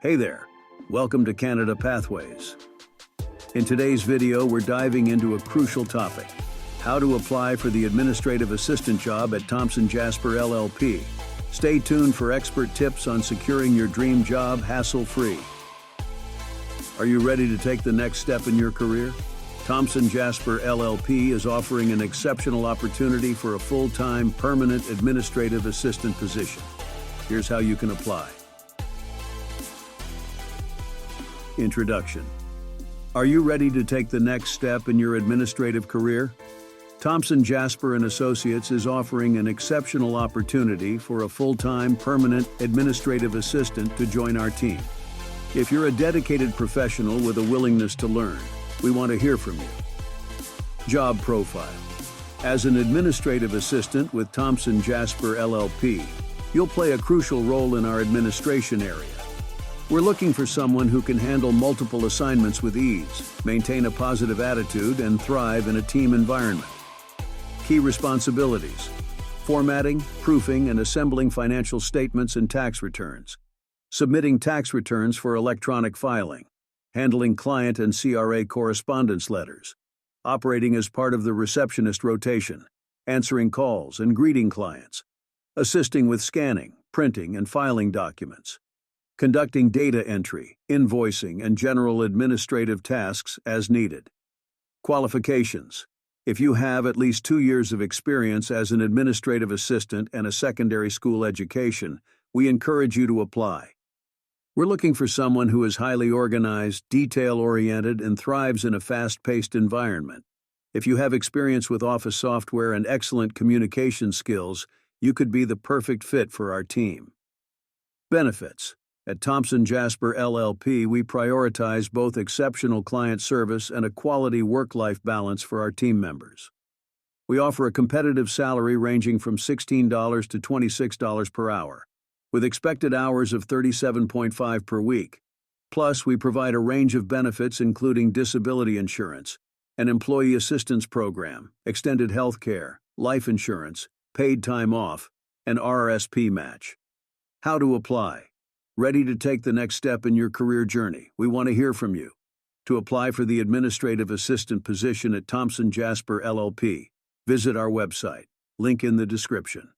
Hey there, welcome to Canada Pathways. In today's video, we're diving into a crucial topic: how to apply for the administrative assistant job at Thomson Jaspar LLP. Stay tuned for expert tips on securing your dream job hassle-free. Are you ready to take the next step in your career? Thomson Jaspar LLP is offering an exceptional opportunity for a full-time, permanent administrative assistant position. Here's how you can apply. Introduction. Are you ready to take the next step in your administrative career? Thomson Jaspar & Associates is offering an exceptional opportunity for a full-time, permanent administrative assistant to join our team. If you're a dedicated professional with a willingness to learn, we want to hear from you. Job profile. As an administrative assistant with Thomson Jaspar LLP, you'll play a crucial role in our administration area. We're looking for someone who can handle multiple assignments with ease, maintain a positive attitude, and thrive in a team environment. Key responsibilities: formatting, proofing, and assembling financial statements and tax returns, submitting tax returns for electronic filing, handling client and CRA correspondence letters, operating as part of the receptionist rotation, answering calls and greeting clients, assisting with scanning, printing, and filing documents, conducting data entry, invoicing, and general administrative tasks as needed. Qualifications: if you have at least 2 years of experience as an administrative assistant and a secondary school education, we encourage you to apply. We're looking for someone who is highly organized, detail-oriented, and thrives in a fast-paced environment. If you have experience with office software and excellent communication skills, you could be the perfect fit for our team. Benefits. At Thomson Jaspar LLP, we prioritize both exceptional client service and a quality work-life balance for our team members. We offer a competitive salary ranging from $16 to $26 per hour, with expected hours of 37.5 per week. Plus, we provide a range of benefits including disability insurance, an employee assistance program, extended health care, life insurance, paid time off, and RRSP match. How to apply? Ready to take the next step in your career journey? We want to hear from you. To apply for the administrative assistant position at Thomson Jaspar LLP, visit our website, link in the description.